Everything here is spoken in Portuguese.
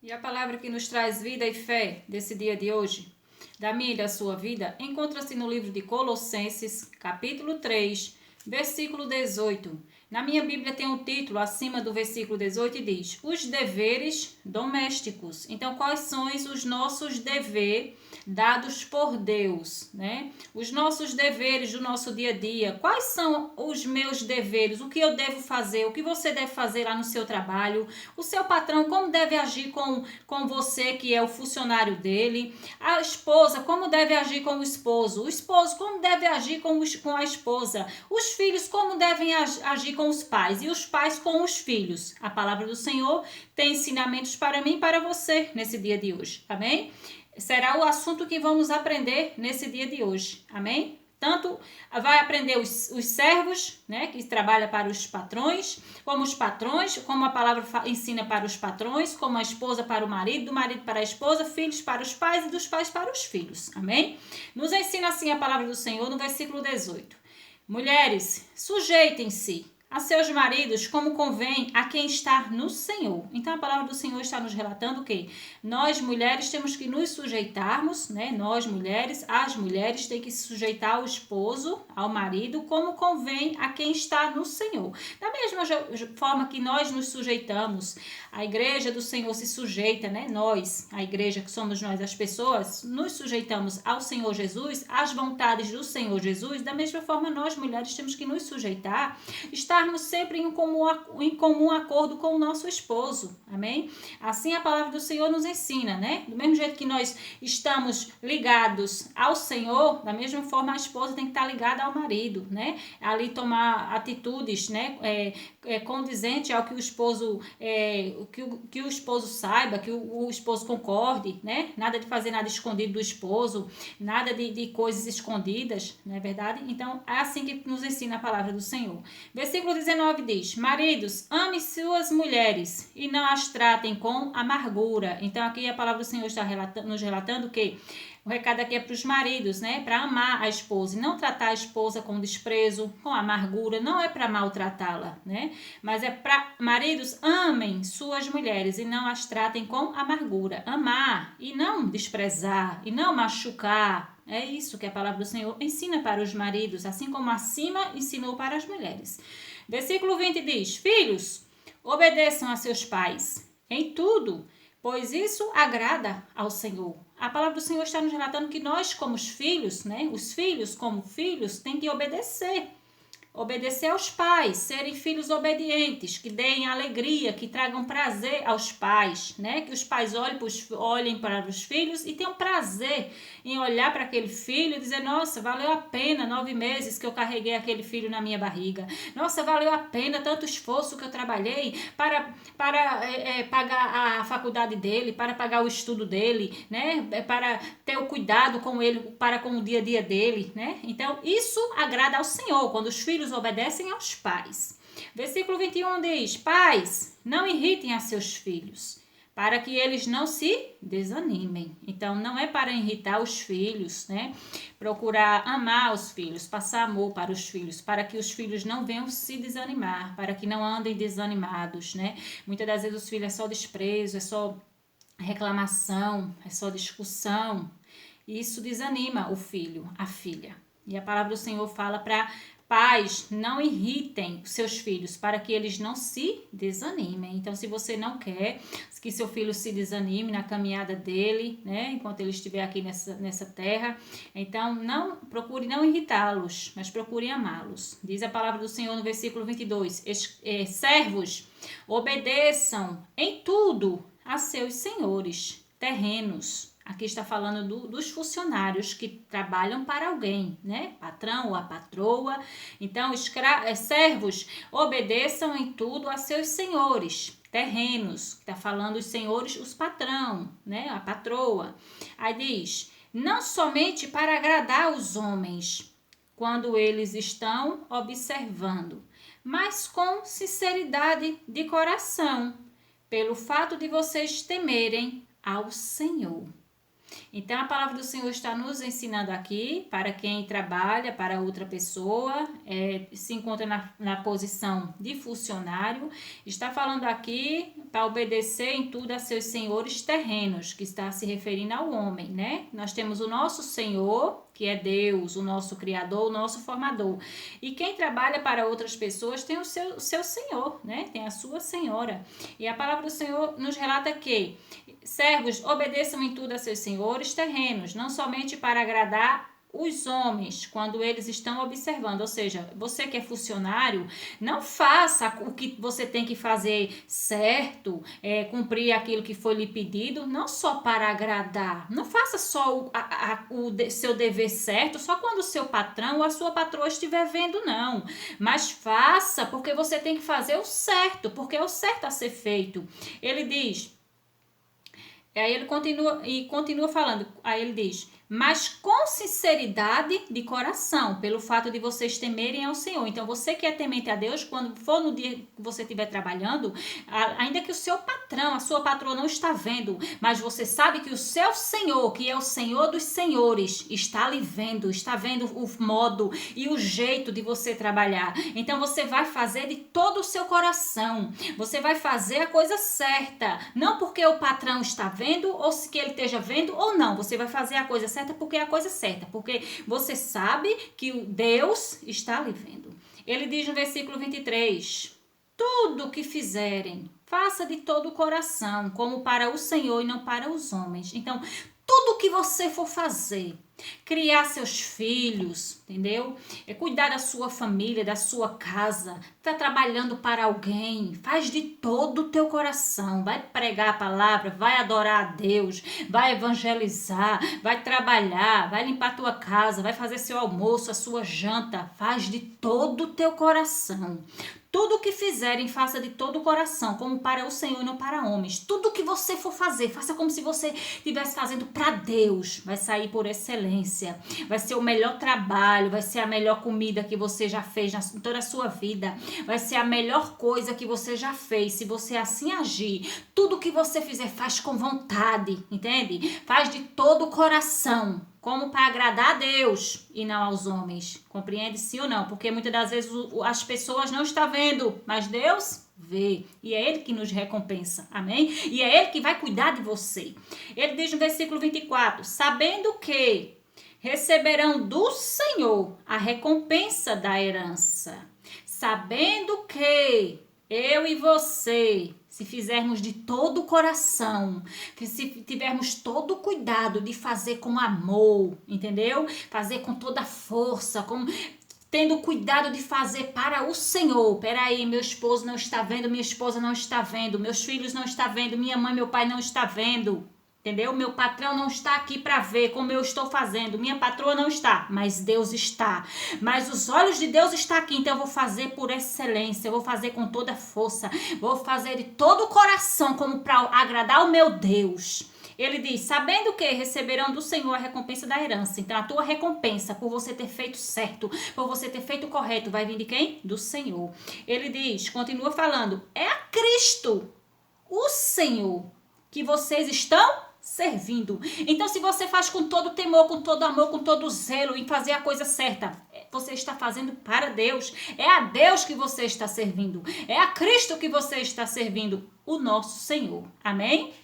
E a palavra que nos traz vida e fé desse dia de hoje, da minha e da sua vida, encontra-se no livro de Colossenses, capítulo 3, versículo 18. Na minha Bíblia tem um título acima do versículo 18 e diz: os deveres domésticos. Então, quais são os nossos deveres dados por Deus, né? Os nossos deveres do nosso dia a dia. Quais são os meus deveres? O que eu devo fazer? O que você deve fazer lá no seu trabalho? O seu patrão, como deve agir com você, que é o funcionário dele? A esposa, como deve agir com o esposo? O esposo, como deve agir com a esposa? Os filhos, como devem agir com os pais? E os pais com os filhos? A palavra do Senhor tem ensinamentos para mim e para você nesse dia de hoje, amém? Será o assunto que vamos aprender nesse dia de hoje, amém? Tanto vai aprender os servos, né, que trabalham para os patrões, como a palavra ensina para os patrões, como a esposa para o marido, do marido para a esposa, filhos para os pais e dos pais para os filhos, amém? Nos ensina assim a palavra do Senhor no versículo 18. Mulheres, sujeitem-se a seus maridos como convém a quem está no Senhor. Então a palavra do Senhor está nos relatando que nós mulheres temos que nos sujeitarmos, né? Nós mulheres, as mulheres têm que se sujeitar ao esposo, ao marido, como convém a quem está no Senhor. Da mesma forma que nós nos sujeitamos, a igreja do Senhor se sujeita, né? Nós, a igreja que somos nós, as pessoas, nos sujeitamos ao Senhor Jesus, às vontades do Senhor Jesus. Da mesma forma, nós mulheres temos que nos sujeitar, estarmos sempre em comum acordo com o nosso esposo, amém? Assim a palavra do Senhor nos ensina, né? Do mesmo jeito que nós estamos ligados ao Senhor, da mesma forma a esposa tem que estar ligada ao marido, né? Ali tomar atitudes, né? Condizente ao que o esposo que o esposo saiba, que o esposo concorde, né? Nada de fazer nada escondido do esposo, nada de coisas escondidas, não é verdade? Então é assim que nos ensina a palavra do Senhor. Versículo 19 diz: maridos, amem suas mulheres e não as tratem com amargura. Então aqui a palavra do Senhor está nos relatando que o recado aqui é para os maridos, né? Para amar a esposa e não tratar a esposa com desprezo, com amargura. Não é para maltratá-la, né? Mas é para maridos, amem suas mulheres e não as tratem com amargura. Amar e não desprezar e não machucar. É isso que a palavra do Senhor ensina para os maridos, assim como acima ensinou para as mulheres. Versículo 20 diz: filhos, obedeçam a seus pais em tudo, pois isso agrada ao Senhor. A palavra do Senhor está nos relatando que nós, como os filhos, né? Os filhos, como filhos, têm que obedecer. Obedecer aos pais, serem filhos obedientes, que deem alegria, que tragam prazer aos pais, né? Que os pais olhem para os filhos e tenham prazer em olhar para aquele filho e dizer: nossa, valeu a pena 9 meses que eu carreguei aquele filho na minha barriga. Nossa, valeu a pena tanto esforço que eu trabalhei para pagar a faculdade dele, para pagar o estudo dele, né? Para ter o cuidado com ele, para com o dia a dia dele, né? Então, isso agrada ao Senhor, quando os filhos obedecem aos pais. Versículo 21 diz: pais, não irritem a seus filhos, para que eles não se desanimem. Então, não é para irritar os filhos, né? Procurar amar os filhos, passar amor para os filhos, para que os filhos não venham se desanimar, para que não andem desanimados, né? Muitas das vezes os filhos é só desprezo, é só reclamação, é só discussão. Isso desanima o filho, a filha. E a palavra do Senhor fala para pais: não irritem os seus filhos, para que eles não se desanimem. Então, se você não quer que seu filho se desanime na caminhada dele, né, enquanto ele estiver aqui nessa terra, então procure não irritá-los, mas procure amá-los. Diz a palavra do Senhor no versículo 22: servos, obedeçam em tudo a seus senhores terrenos. Aqui está falando dos funcionários que trabalham para alguém, né? Patrão ou a patroa. Então, servos, obedeçam em tudo a seus senhores terrenos. Está falando os senhores, os patrão, né? A patroa. Aí diz: não somente para agradar os homens, quando eles estão observando, mas com sinceridade de coração, pelo fato de vocês temerem ao Senhor. Então, a palavra do Senhor está nos ensinando aqui, para quem trabalha para outra pessoa, se encontra na posição de funcionário, está falando aqui para obedecer em tudo a seus senhores terrenos, que está se referindo ao homem, né? Nós temos o nosso Senhor, que é Deus, o nosso Criador, o nosso Formador. E quem trabalha para outras pessoas tem o seu Senhor, né? Tem a sua Senhora. E a palavra do Senhor nos relata que servos, obedeçam em tudo a seus senhores terrenos, não somente para agradar os homens, quando eles estão observando. Ou seja, você que é funcionário, não faça o que você tem que fazer certo, cumprir aquilo que foi lhe pedido, não só para agradar. Não faça só o seu dever certo, só quando o seu patrão ou a sua patroa estiver vendo, não. Mas faça porque você tem que fazer o certo, porque é o certo a ser feito. Ele diz... Aí ele continua falando, aí ele diz, mas com sinceridade de coração, pelo fato de vocês temerem ao Senhor. Então, você que é temente a Deus, quando for no dia que você estiver trabalhando, ainda que o seu patrão, a sua patroa não está vendo, mas você sabe que o seu Senhor, que é o Senhor dos senhores, está lhe vendo, está vendo o modo e o jeito de você trabalhar. Então, você vai fazer de todo o seu coração, você vai fazer a coisa certa, não porque o patrão está vendo, ou se que ele esteja vendo, ou não, você vai fazer a coisa certa porque é a coisa certa, porque você sabe que o Deus está lhe vendo. Ele diz no versículo 23, tudo que fizerem, faça de todo o coração, como para o Senhor e não para os homens. Então, tudo que você for fazer, criar seus filhos, entendeu? Cuidar da sua família, da sua casa, tá trabalhando para alguém, faz de todo o teu coração, vai pregar a palavra, vai adorar a Deus, vai evangelizar, vai trabalhar, vai limpar a tua casa, vai fazer seu almoço, a sua janta, faz de todo o teu coração. Tudo o que fizerem, faça de todo o coração, como para o Senhor e não para homens. Tudo o que você for fazer, faça como se você estivesse fazendo para Deus. Vai sair por excelência. Vai ser o melhor trabalho, vai ser a melhor comida que você já fez em toda a sua vida. Vai ser a melhor coisa que você já fez. Se você assim agir, tudo o que você fizer, faz com vontade, entende? Faz de todo o coração, como para agradar a Deus e não aos homens. Compreende sim ou não? Porque muitas das vezes as pessoas não estão vendo, mas Deus vê. E é Ele que nos recompensa. Amém? E é Ele que vai cuidar de você. Ele diz no versículo 24, sabendo que receberão do Senhor a recompensa da herança. Sabendo que eu e você, se fizermos de todo o coração, se tivermos todo o cuidado de fazer com amor, entendeu? Fazer com toda a força, tendo cuidado de fazer para o Senhor. Peraí, meu esposo não está vendo, minha esposa não está vendo, meus filhos não estão vendo, minha mãe, meu pai não está vendo. Entendeu? Meu patrão não está aqui para ver como eu estou fazendo. Minha patroa não está, mas Deus está. Mas os olhos de Deus estão aqui, então eu vou fazer por excelência, eu vou fazer com toda força, vou fazer de todo o coração como para agradar o meu Deus. Ele diz, sabendo que receberão do Senhor a recompensa da herança. Então, a tua recompensa por você ter feito certo, por você ter feito correto, vai vir de quem? Do Senhor. Ele diz, continua falando, é a Cristo, o Senhor, que vocês estão servindo. Então, se você faz com todo temor, com todo amor, com todo zelo em fazer a coisa certa, você está fazendo para Deus. É a Deus que você está servindo. É a Cristo que você está servindo, o nosso Senhor. Amém?